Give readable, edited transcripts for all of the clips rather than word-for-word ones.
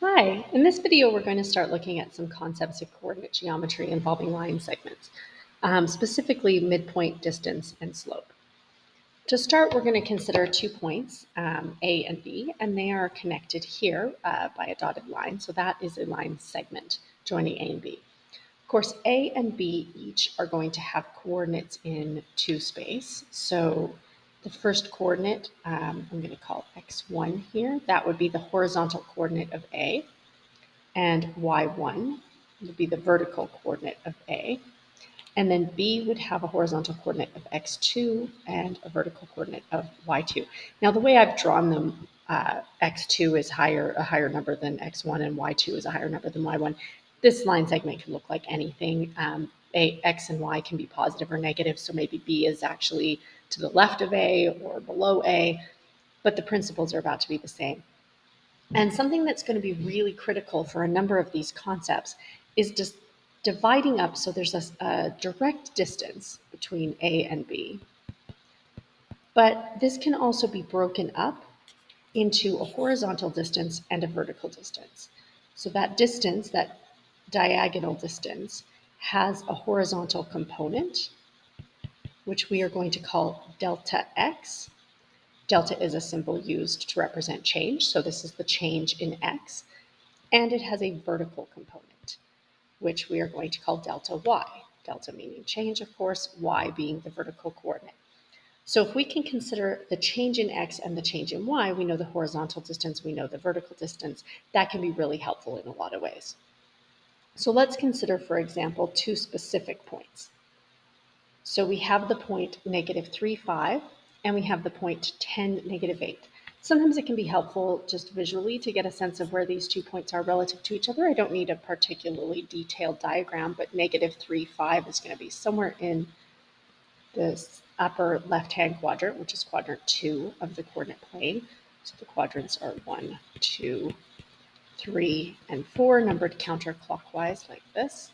Hi, in this video we're going to start looking at some concepts of coordinate geometry involving line segments, specifically midpoint, distance, and slope. To start, we're going to consider 2 points, A and B, and they are connected here by a dotted line, so that is a line segment joining A and B. Of course, A and B each are going to have coordinates in 2 space, so the first coordinate, I'm going to call x1 here. That would be the horizontal coordinate of A, and y1 would be the vertical coordinate of A. And then B would have a horizontal coordinate of x2 and a vertical coordinate of y2. Now, the way I've drawn them, x2 is a higher number than x1, and y2 is a higher number than y1. This line segment can look like anything. X and y can be positive or negative, so maybe B is actually to the left of A or below A, but the principles are about to be the same. And something that's going to be really critical for a number of these concepts is just dividing up so there's a direct distance between A and B. But this can also be broken up into a horizontal distance and a vertical distance. So that distance, that diagonal distance, has a horizontal component, which we are going to call delta x. Delta is a symbol used to represent change, so this is the change in x. And it has a vertical component, which we are going to call delta y. Delta meaning change, of course, y being the vertical coordinate. So if we can consider the change in x and the change in y, we know the horizontal distance, we know the vertical distance. That can be really helpful in a lot of ways. So let's consider, for example, 2 specific points. So we have the point -3, 5, and we have the point 10, -8. Sometimes it can be helpful just visually to get a sense of where these 2 points are relative to each other. I don't need a particularly detailed diagram, but -3, 5 is going to be somewhere in this upper left-hand quadrant, which is quadrant 2 of the coordinate plane. So the quadrants are 1, 2, 3, and 4, numbered counterclockwise like this.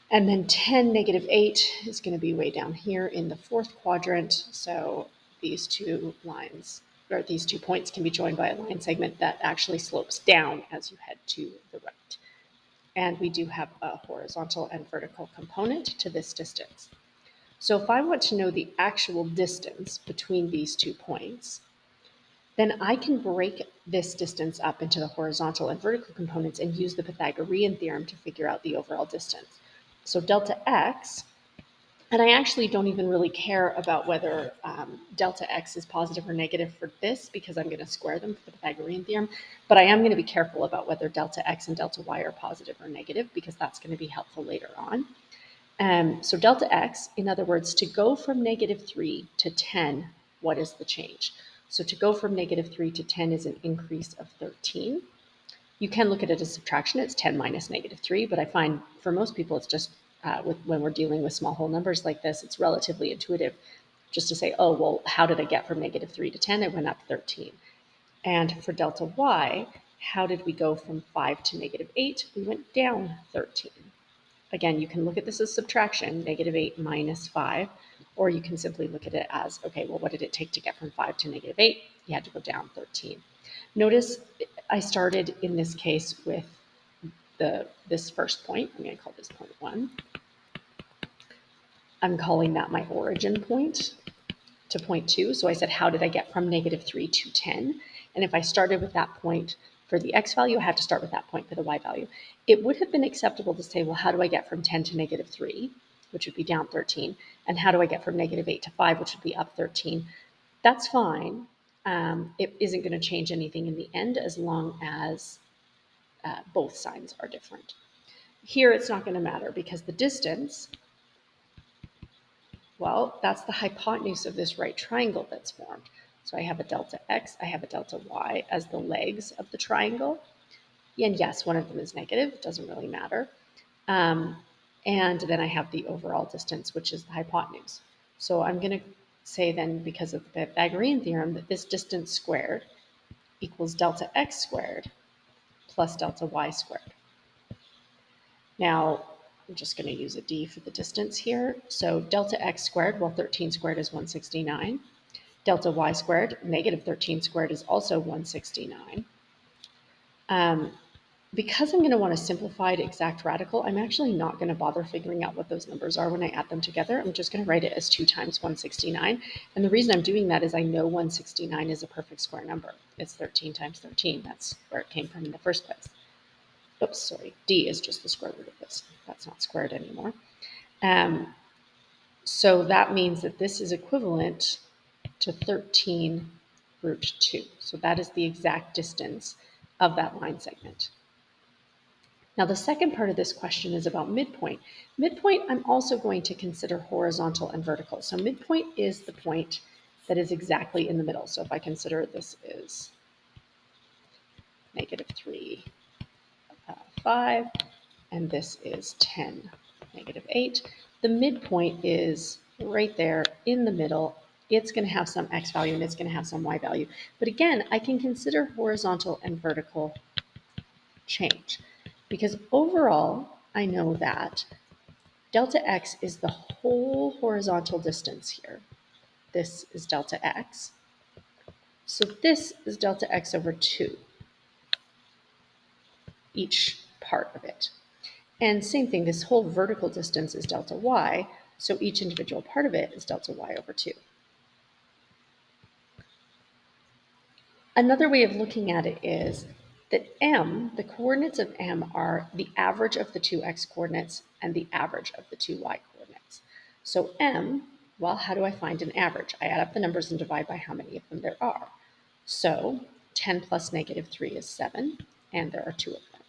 And then 10, -8 is going to be way down here in the 4th quadrant. So these 2 lines, or these 2 points, can be joined by a line segment that actually slopes down as you head to the right. And we do have a horizontal and vertical component to this distance. So if I want to know the actual distance between these 2 points, then I can break this distance up into the horizontal and vertical components and use the Pythagorean theorem to figure out the overall distance. So delta x, and I actually don't even really care about whether delta x is positive or negative for this because I'm going to square them for the Pythagorean theorem, but I am going to be careful about whether delta x and delta y are positive or negative because that's going to be helpful later on. So delta x, in other words, to go from -3 to 10, what is the change? So to go from -3 to 10 is an increase of 13. You can look at it as subtraction. It's 10 minus -3, but I find for most people it's just, when we're dealing with small whole numbers like this, it's relatively intuitive just to say, oh, well, how did I get from -3 to 10? It went up 13. And for delta y, how did we go from 5 to -8? We went down 13. Again, you can look at this as subtraction, -8 minus 5, or you can simply look at it as, okay, well, what did it take to get from 5 to -8? You had to go down 13. Notice I started in this case with this first point. I'm going to call this point 1. I'm calling that my origin point to point 2. So I said, how did I get from -3 to 10? And if I started with that point for the x value, I have to start with that point for the y value. It would have been acceptable to say, well, how do I get from 10 to -3, which would be down 13? And how do I get from -8 to 5, which would be up 13? That's fine. It isn't going to change anything in the end as long as both signs are different. Here, it's not going to matter because the distance, well, that's the hypotenuse of this right triangle that's formed. So I have a delta x, I have a delta y as the legs of the triangle. And yes, one of them is negative, it doesn't really matter. And then I have the overall distance, which is the hypotenuse. So I'm going to say then, because of the Pythagorean theorem, that this distance squared equals delta x squared plus delta y squared. Now, I'm just going to use a d for the distance here. So delta x squared, well, 13 squared is 169. Delta y squared, -13 squared is also 169. Because I'm going to want a simplified exact radical, I'm actually not going to bother figuring out what those numbers are when I add them together. I'm just going to write it as 2 times 169. And the reason I'm doing that is I know 169 is a perfect square number. It's 13 times 13. That's where it came from in the first place. Oops, sorry. D is just the square root of this. That's not squared anymore. So that means that this is equivalent to 13 root 2. So that is the exact distance of that line segment. Now, the second part of this question is about midpoint. Midpoint, I'm also going to consider horizontal and vertical. So midpoint is the point that is exactly in the middle. So if I consider this is -3, 5, and this is 10, -8, the midpoint is right there in the middle. It's going to have some x value and it's going to have some y value. But again, I can consider horizontal and vertical change because overall, I know that delta x is the whole horizontal distance here. This is delta x. So this is delta x over 2, each part of it. And same thing, this whole vertical distance is delta y, so each individual part of it is delta y over 2. Another way of looking at it is that m, the coordinates of m, are the average of the two x coordinates and the average of the two y coordinates. So m, well, how do I find an average? I add up the numbers and divide by how many of them there are. So 10 plus -3 is 7, and there are 2 of them.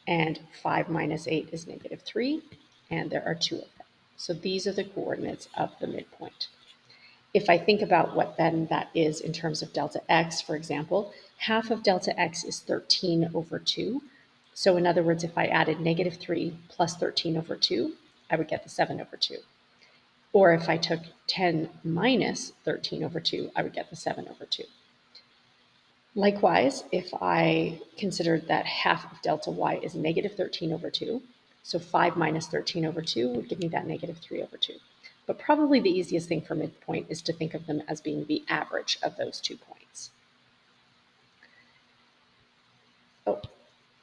And 5 minus 8 is -3, and there are 2 of them. So these are the coordinates of the midpoint. If I think about what then that is in terms of delta x, for example, half of delta x is 13 over 2. So in other words, if I added -3 plus 13 over 2, I would get the 7 over 2. Or if I took 10 minus 13 over 2, I would get the 7 over 2. Likewise, if I considered that half of delta y is -13 over 2, so 5 minus 13 over 2 would give me that -3 over 2. But probably the easiest thing for midpoint is to think of them as being the average of those 2 points. Oh,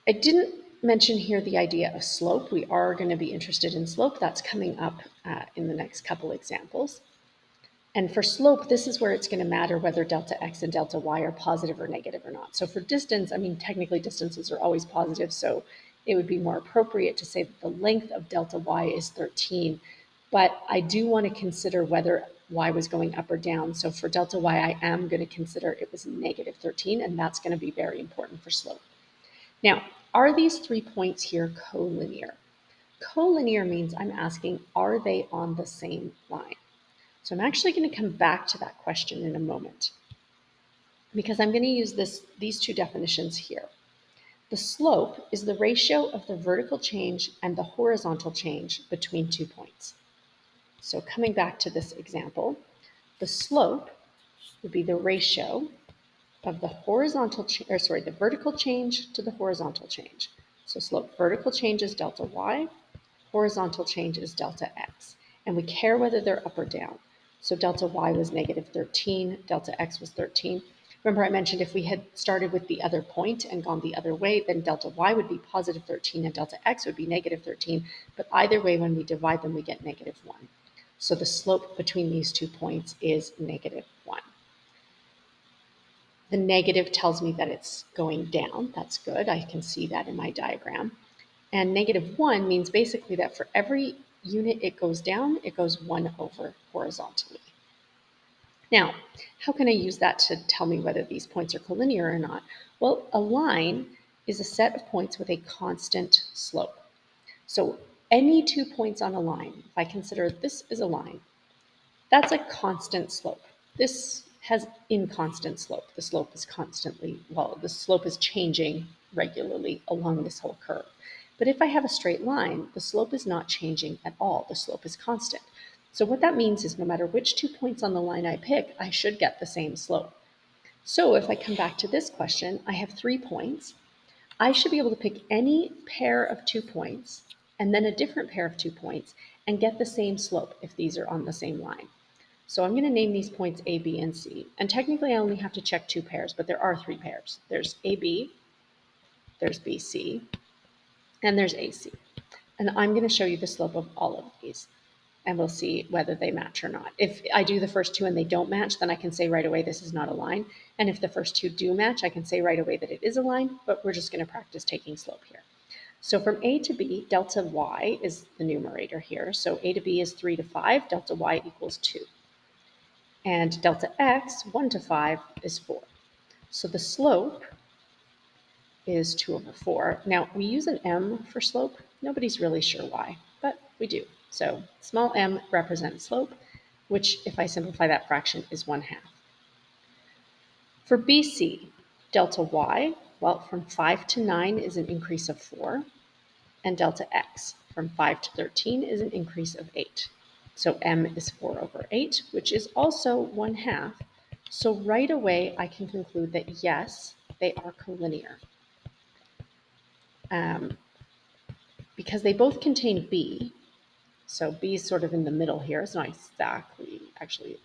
I didn't mention here the idea of slope. We are going to be interested in slope. That's coming up in the next couple examples. And for slope, this is where it's going to matter whether delta x and delta y are positive or negative or not. So for distance, I mean, technically distances are always positive, so it would be more appropriate to say that the length of delta y is 13. But I do want to consider whether y was going up or down. So for delta y, I am going to consider it was -13, and that's going to be very important for slope. Now, are these 3 points here collinear? Collinear means I'm asking, are they on the same line? So I'm actually going to come back to that question in a moment because I'm going to use these two definitions here. The slope is the ratio of the vertical change and the horizontal change between 2 points. So coming back to this example, the slope would be the ratio of the the vertical change to the horizontal change. So slope vertical change is delta y, horizontal change is delta x. And we care whether they're up or down. So delta y was -13, delta x was 13. Remember I mentioned if we had started with the other point and gone the other way, then delta y would be +13 and delta x would be -13. But either way, when we divide them, we get -1. So the slope between these 2 points is -1. The negative tells me that it's going down. That's good. I can see that in my diagram. And -1 means basically that for every unit it goes down, it goes 1 over horizontally. Now, how can I use that to tell me whether these points are collinear or not? Well, a line is a set of points with a constant slope. So any 2 points on a line, if I consider this is a line, that's a constant slope. This has inconstant slope. The slope is the slope is changing regularly along this whole curve. But if I have a straight line, the slope is not changing at all. The slope is constant. So what that means is no matter which 2 points on the line I pick, I should get the same slope. So if I come back to this question, I have 3 points. I should be able to pick any pair of 2 points and then a different pair of 2 points and get the same slope if these are on the same line. So I'm going to name these points A, B, and C. And technically I only have to check 2 pairs, but there are 3 pairs. There's AB, there's BC, and there's AC. And I'm going to show you the slope of all of these, and we'll see whether they match or not. If I do the first two and they don't match, then I can say right away this is not a line. And if the first two do match, I can say right away that it is a line, but we're just going to practice taking slope here. So from A to B, delta y is the numerator here. So A to B is 3 to 5, delta y equals 2. And delta x, 1 to 5, is 4. So the slope is 2 over 4. Now, we use an m for slope. Nobody's really sure why, but we do. So small m represents slope, which, if I simplify that fraction, is 1/2. For BC, delta y, well, from 5 to 9 is an increase of 4, and delta x, from 5 to 13, is an increase of 8. So m is 4 over 8, which is also 1/2. So right away, I can conclude that yes, they are collinear. Because they both contain B, so B is sort of in the middle here. It's not exactly, actually,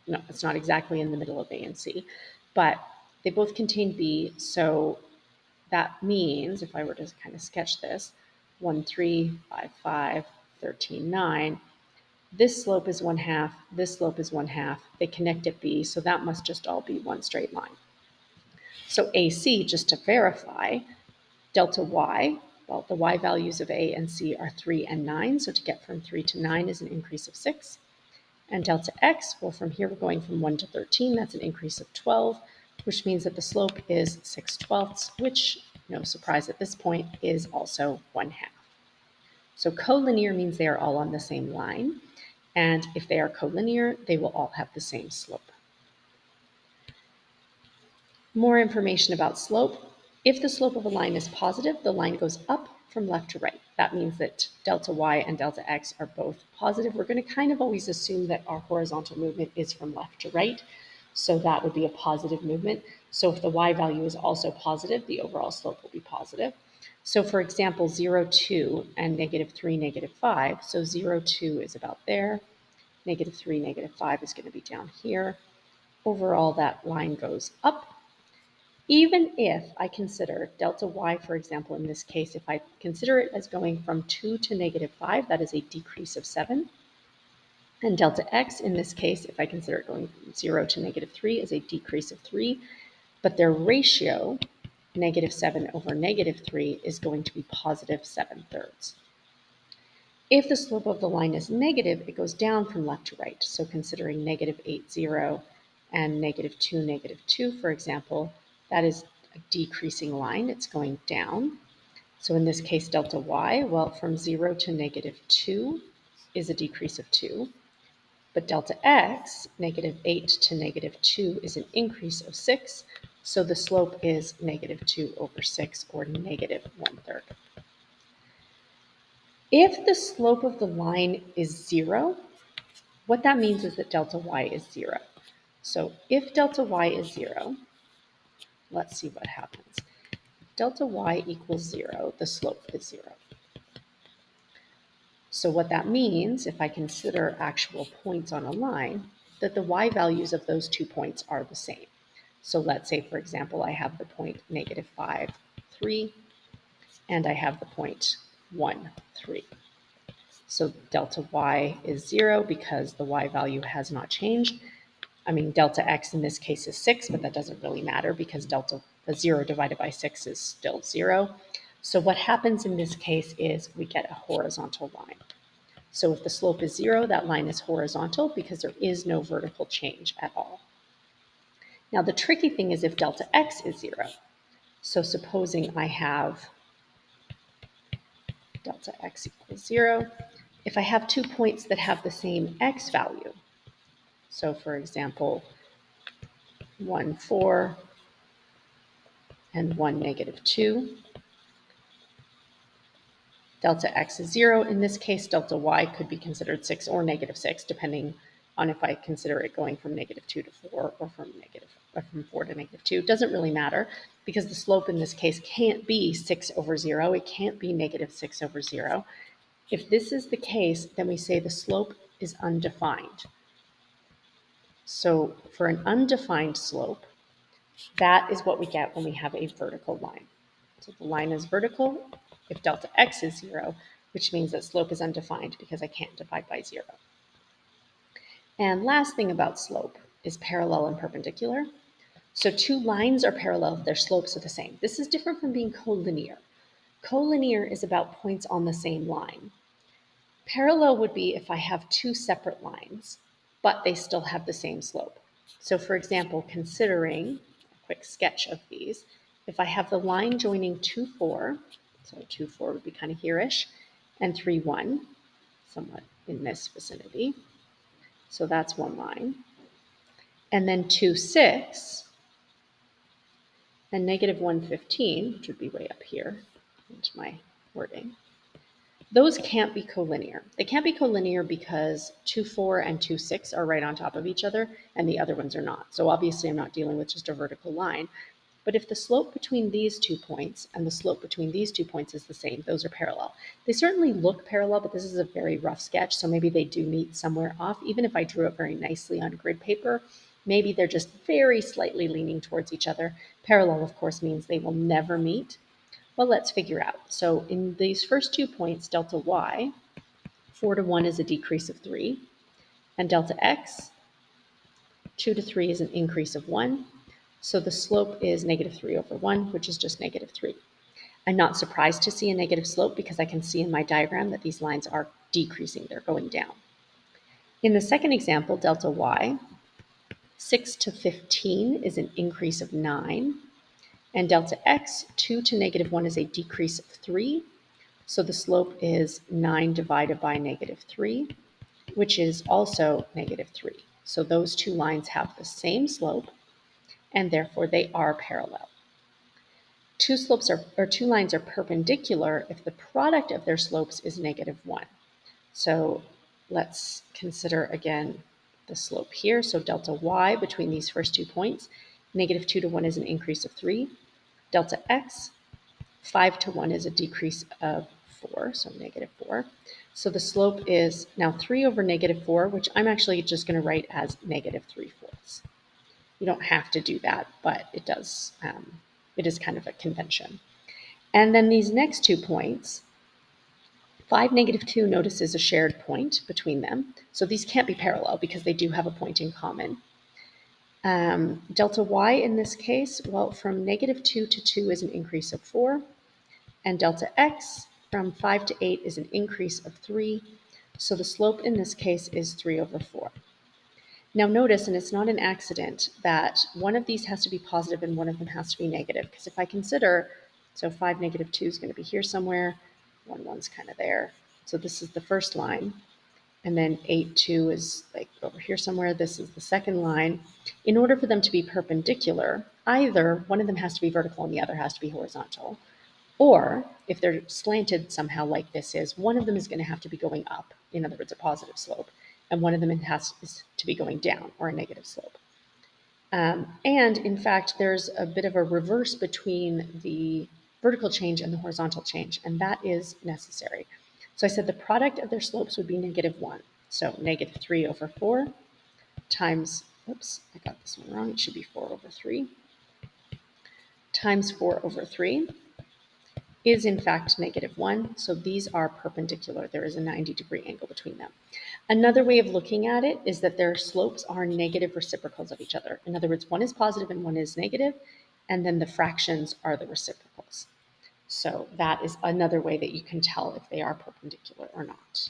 no, it's not exactly in the middle of A and C, but they both contain B, so that means, if I were to kind of sketch this, 1, 3, 5, 5, 13, 9, this slope is 1/2, this slope is 1/2, they connect at B, so that must just all be one straight line. So AC, just to verify, delta y, well, the y values of A and C are 3 and 9, so to get from 3 to 9 is an increase of 6. And delta x, well, from here we're going from 1 to 13, that's an increase of 12, which means that the slope is 6/12, which, no surprise at this point, is also 1/2. So collinear means they are all on the same line, and if they are collinear, they will all have the same slope. More information about slope. If the slope of a line is positive, the line goes up from left to right. That means that delta y and delta x are both positive. We're going to kind of always assume that our horizontal movement is from left to right, so that would be a positive movement. So if the y value is also positive, the overall slope will be positive. So for example, 0, 2, and -3, -5. So 0, 2 is about there. -3, -5 is going to be down here. Overall, that line goes up. Even if I consider delta y, for example, in this case, if I consider it as going from 2 to -5, that is a decrease of 7. And delta x, in this case, if I consider it going from 0 to -3, is a decrease of 3. But their ratio, -7 over -3, is going to be positive 7/3. If the slope of the line is negative, it goes down from left to right. So considering -8, 0, and -2, -2, for example, that is a decreasing line. It's going down. So in this case, delta y, well, from 0 to -2 is a decrease of 2. But delta x, -8 to -2, is an increase of 6. So the slope is -2 over 6, or -1/3. If the slope of the line is 0, what that means is that delta y is 0. So if delta y is 0, let's see what happens. Delta y equals 0, the slope is 0. So what that means, if I consider actual points on a line, that the y values of those 2 points are the same. So let's say, for example, I have the point -5, 3, and I have the point 1, 3. So delta y is 0 because the y value has not changed. I mean, delta x in this case is 6, but that doesn't really matter because the 0 divided by 6 is still 0. So what happens in this case is we get a horizontal line. So if the slope is 0, that line is horizontal because there is no vertical change at all. Now the tricky thing is if delta x is 0. So supposing I have delta x equals 0, if I have 2 points that have the same x value, so for example, 1, 4, and 1, -2, delta x is 0. In this case, delta y could be considered 6 or -6, depending on if I consider it going from -2 to 4 or from 4 to -2. It doesn't really matter because the slope in this case can't be 6 over 0. It can't be -6 over 0. If this is the case, then we say the slope is undefined. So for an undefined slope, that is what we get when we have a vertical line. So the line is vertical if delta x is 0, which means that slope is undefined because I can't divide by 0. And last thing about slope is parallel and perpendicular. So two lines are parallel if their slopes are the same. This is different from being collinear. Collinear is about points on the same line. Parallel would be if I have two separate lines, but they still have the same slope. So for example, considering a quick sketch of these, if I have the line joining 2, 4, so 2, 4 would be kind of here-ish, and 3, 1, somewhat in this vicinity. So that's one line. And then 2, 6, and negative 115, which would be way up here into my wording. Those can't be collinear. They can't be collinear because 2, 4 and 2, 6 are right on top of each other and the other ones are not. So obviously I'm not dealing with just a vertical line. But if the slope between these 2 points and the slope between these 2 points is the same, those are parallel. They certainly look parallel, but this is a very rough sketch, so maybe they do meet somewhere off. Even if I drew it very nicely on grid paper, maybe they're just very slightly leaning towards each other. Parallel, of course, means they will never meet. Well, let's figure out. So in these first 2 points, delta y, 4 to 1 is a decrease of 3, and delta x, 2 to 3 is an increase of 1. So the slope is negative 3 over 1, which is just negative 3. I'm not surprised to see a negative slope because I can see in my diagram that these lines are decreasing, they're going down. In the second example, delta y, 6 to 15 is an increase of 9, and delta x, 2 to negative 1 is a decrease of 3. So the slope is 9 divided by negative 3, which is also negative 3. So those two lines have the same slope, and therefore they are parallel. Two lines are perpendicular if the product of their slopes is negative 1. So let's consider again the slope here. So delta y between these first 2 points, negative 2 to 1 is an increase of 3. Delta x, 5 to 1 is a decrease of 4, so negative 4. So the slope is now 3 over negative 4, which I'm actually just going to write as negative 3/4. You don't have to do that, but it does. It is kind of a convention. And then these next 2 points, 5, negative 2, notice is a shared point between them. So these can't be parallel because they do have a point in common. Delta y in this case, well, from negative 2 to 2 is an increase of 4. And delta x from 5 to 8 is an increase of 3. So the slope in this case is 3 over 4. Now notice, and it's not an accident, that one of these has to be positive and one of them has to be negative. Because if I consider, so 5, negative 2 is going to be here somewhere, 1, 1's kind of there. So this is the first line. And then 8, 2 is like over here somewhere. This is the second line. In order for them to be perpendicular, either one of them has to be vertical and the other has to be horizontal. Or if they're slanted somehow like this is, one of them is going to have to be going up, in other words, a positive slope, and one of them is to be going down, or a negative slope. And in fact, there's a bit of a reverse between the vertical change and the horizontal change, and that is necessary. So I said the product of their slopes would be negative 1. So negative 3 over 4 times, oops, I got this one wrong. It should be 4 over 3 times 4 over 3 is in fact negative 1. So these are perpendicular. There is a 90-degree angle between them. Another way of looking at it is that their slopes are negative reciprocals of each other. In other words, one is positive and one is negative, and then the fractions are the reciprocals. So that is another way that you can tell if they are perpendicular or not.